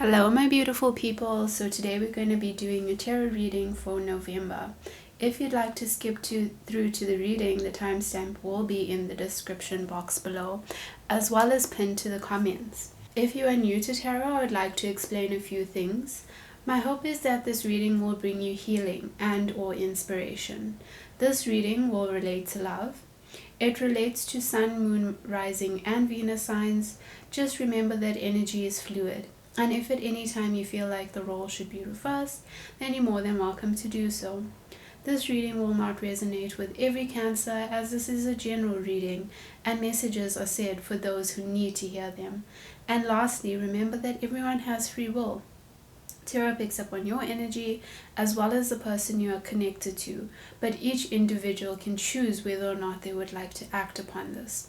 Hello, my beautiful people. So today we're going to be doing a tarot reading for November. If you'd like to skip through to the reading, the timestamp will be in the description box below, as well as pinned to the comments. If you are new to tarot, I would like to explain a few things. My hope is that this reading will bring you healing and or inspiration. This reading will relate to love. It relates to Sun, Moon, Rising, and Venus signs. Just remember that energy is fluid. And if at any time you feel like the role should be reversed, then you're more than welcome to do so. This reading will not resonate with every Cancer, as this is a general reading and messages are said for those who need to hear them. And lastly, remember that everyone has free will. Tarot picks up on your energy as well as the person you are connected to, but each individual can choose whether or not they would like to act upon this.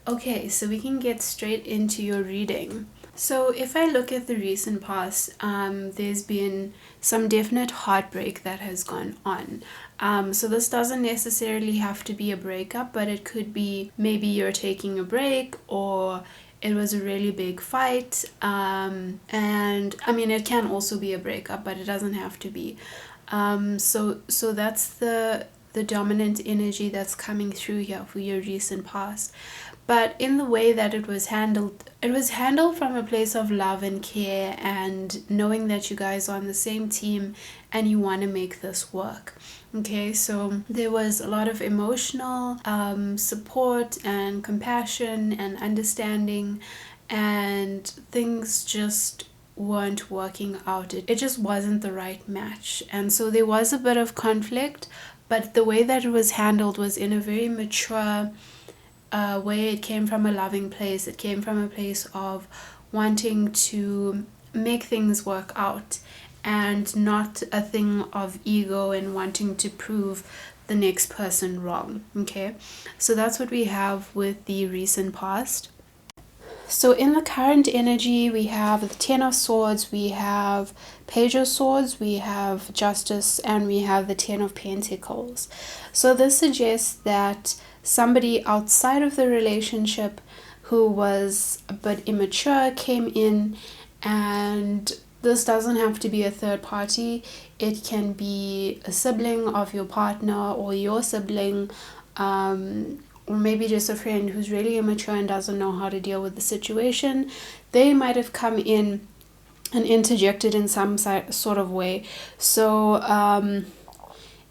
Okay, so we can get straight into your reading. So if I look at the recent past, there's been some definite heartbreak that has gone on. So this doesn't necessarily have to be a breakup, but it could be maybe you're taking a break, or it was a really big fight. And I mean, it can also be a breakup, but it doesn't have to be. So that's the dominant energy that's coming through here for your recent past. But in the way that it was handled from a place of love and care and knowing that you guys are on the same team and you want to make this work. Okay, so there was a lot of emotional support and compassion and understanding, and things just weren't working out. It just wasn't the right match. And so there was a bit of conflict, but the way that it was handled was in a very mature way. It came from a loving place. It came from a place of wanting to make things work out, and not a thing of ego and wanting to prove the next person wrong. Okay, so that's what we have with the recent past. So in the current energy, we have the Ten of Swords, we have Page of Swords, we have Justice, and we have the Ten of Pentacles. So this suggests that somebody outside of the relationship who was a bit immature came in, and this doesn't have to be a third party. It can be a sibling of your partner or your sibling, or maybe just a friend who's really immature and doesn't know how to deal with the situation. They might have come in and interjected in some sort of way. So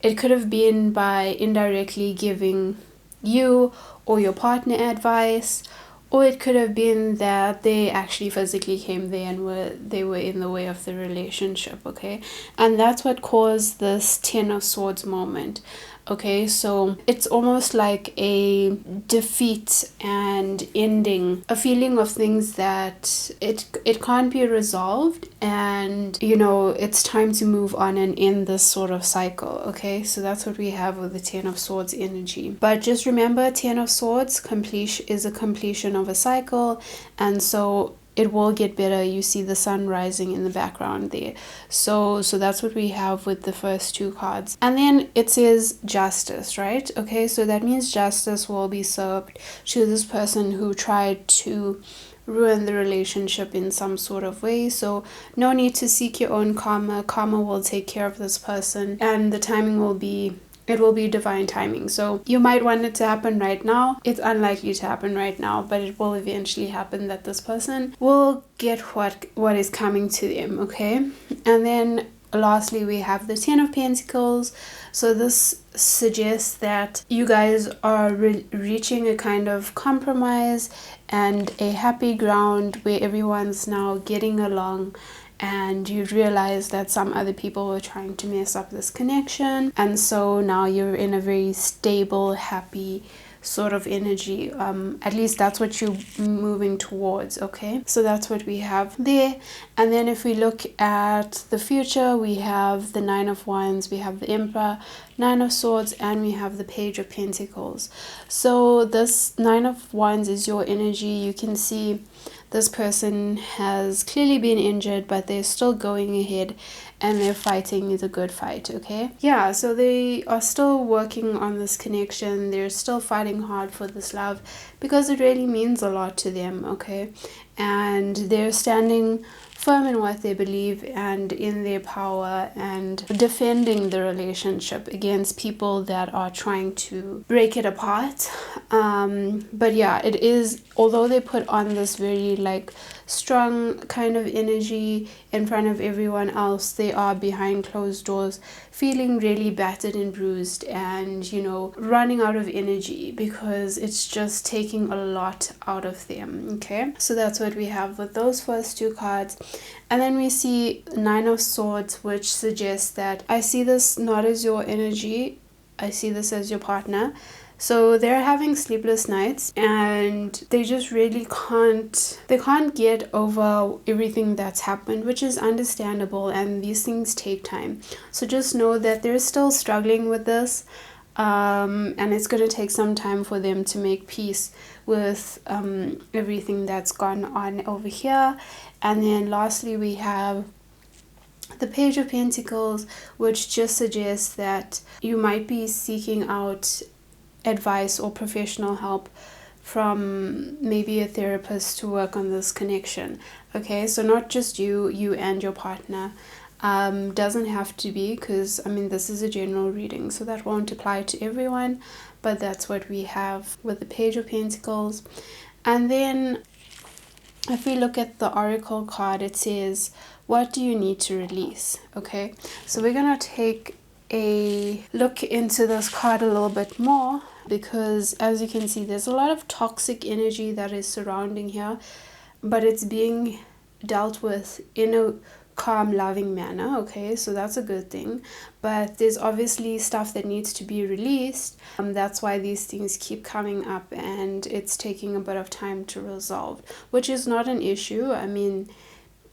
it could have been by indirectly giving you or your partner advice, or it could have been that they actually physically came there and they were in the way of the relationship. Okay, and that's what caused this Ten of Swords moment. Okay, so it's almost like a defeat and ending, a feeling of things that it can't be resolved, and it's time to move on and end this sort of cycle. Okay, so that's what we have with the Ten of Swords energy. But just remember, Ten of Swords is a completion of a cycle, and so it will get better. You see the sun rising in the background there. So that's what we have with the first two cards. And then it says justice, right? Okay, so that means justice will be served to this person who tried to ruin the relationship in some sort of way. So no need to seek your own karma. Karma will take care of this person, and the timing will be divine timing. So you might want it to happen right now. It's unlikely to happen right now, but it will eventually happen, that this person will get what is coming to them. Okay, and then lastly we have the Ten of Pentacles. So this suggests that you guys are reaching a kind of compromise and a happy ground where everyone's now getting along, and you realize that some other people were trying to mess up this connection, and so now you're in a very stable, happy sort of energy. At least that's what you're moving towards. Okay, so that's what we have there. And then if we look at the future, we have the Nine of Wands, we have the Emperor, Nine of Swords, and we have the Page of Pentacles. So this Nine of Wands is your energy. You can see this person has clearly been injured, but they're still going ahead and they're fighting the good fight. Okay, yeah, so they are still working on this connection. They're still fighting hard for this love because it really means a lot to them. Okay, and they're standing firm in what they believe and in their power, and defending the relationship against people that are trying to break it apart. But yeah, it is, although they put on this very like strong kind of energy in front of everyone else, they are behind closed doors feeling really battered and bruised, and you know, running out of energy because it's just taking a lot out of them. Okay, so that's what we have with those first two cards. And then we see Nine of Swords, which suggests that I see this not as your energy, I see this as your partner. So they're having sleepless nights, and they just really can't get over everything that's happened, which is understandable, and these things take time. So just know that they're still struggling with this, and it's going to take some time for them to make peace with everything that's gone on over here. And then lastly, we have the Page of Pentacles, which just suggests that you might be seeking out advice or professional help from maybe a therapist to work on this connection. Okay, so not just you and your partner. Doesn't have to be, because I mean, this is a general reading, so that won't apply to everyone, but that's what we have with the Page of Pentacles. And then if we look at the Oracle card, it says, what do you need to release? Okay, so we're gonna take a look into this card a little bit more, because as you can see, there's a lot of toxic energy that is surrounding here, but it's being dealt with in a calm, loving manner. Okay, so that's a good thing, but there's obviously stuff that needs to be released. That's why these things keep coming up, and it's taking a bit of time to resolve, which is not an issue. I mean,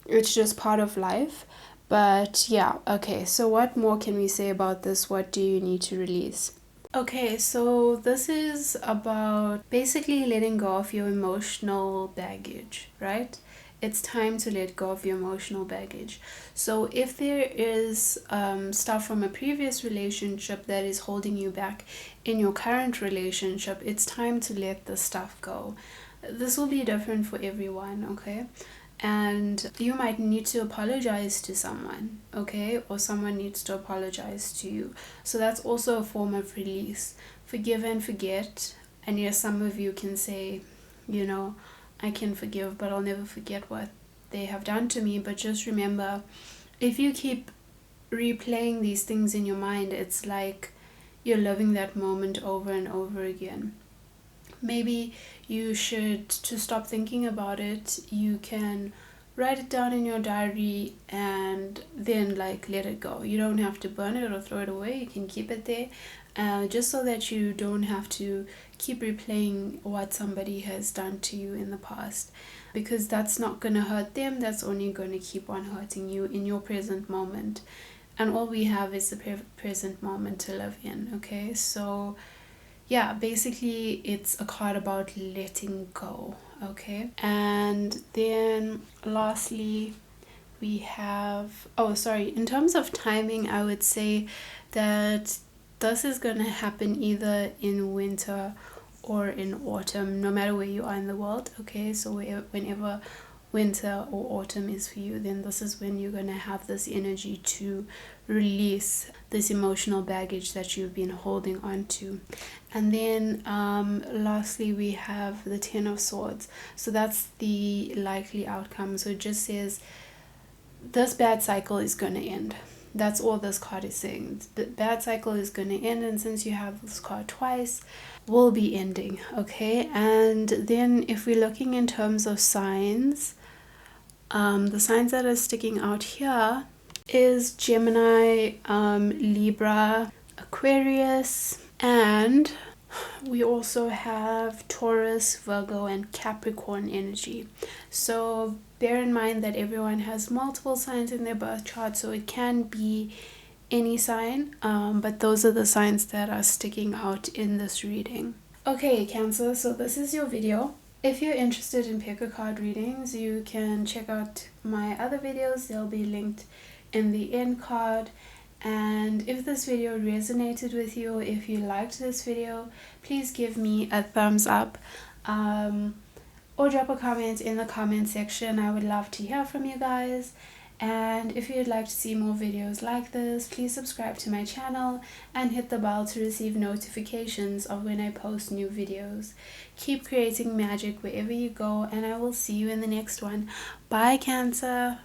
it's just part of life. But yeah, okay, so what more can we say about this? What do you need to release? Okay, so this is about basically letting go of your emotional baggage, right? It's time to let go of your emotional baggage. So if there is stuff from a previous relationship that is holding you back in your current relationship, it's time to let the stuff go. This will be different for everyone, okay? And you might need to apologize to someone, okay, or someone needs to apologize to you. So that's also a form of release. Forgive and forget. And yes, some of you can say, you know, I can forgive, but I'll never forget what they have done to me. But just remember, if you keep replaying these things in your mind, it's like you're living that moment over and over again. Maybe you should, to stop thinking about it, you can write it down in your diary and then like let it go. You don't have to burn it or throw it away. You can keep it there, just so that you don't have to keep replaying what somebody has done to you in the past, because that's not going to hurt them. That's only going to keep on hurting you in your present moment, and all we have is the present moment to live in. Okay, so yeah, basically it's a card about letting go. Okay, and then lastly we have, in terms of timing, I would say that this is going to happen either in winter or in autumn, no matter where you are in the world. Okay, so whenever winter or autumn is for you, then this is when you're going to have this energy to release this emotional baggage that you've been holding on to. And then lastly we have the Ten of Swords. So that's the likely outcome. So it just says this bad cycle is going to end. That's all this card is saying. The bad cycle is going to end, and since you have this card twice, will be ending. Okay, and then if we're looking in terms of signs, the signs that are sticking out here is Gemini, Libra, Aquarius, and we also have Taurus, Virgo, and Capricorn energy. So bear in mind that everyone has multiple signs in their birth chart, so it can be any sign, but those are the signs that are sticking out in this reading. Okay, Cancer, so this is your video. If you're interested in pick a card readings, you can check out my other videos. They'll be linked in the end card. And if this video resonated with you, if you liked this video, please give me a thumbs up. or drop a comment in the comment section. I would love to hear from you guys. And if you'd like to see more videos like this, please subscribe to my channel and hit the bell to receive notifications of when I post new videos. Keep creating magic wherever you go, and I will see you in the next one. Bye, Cancer.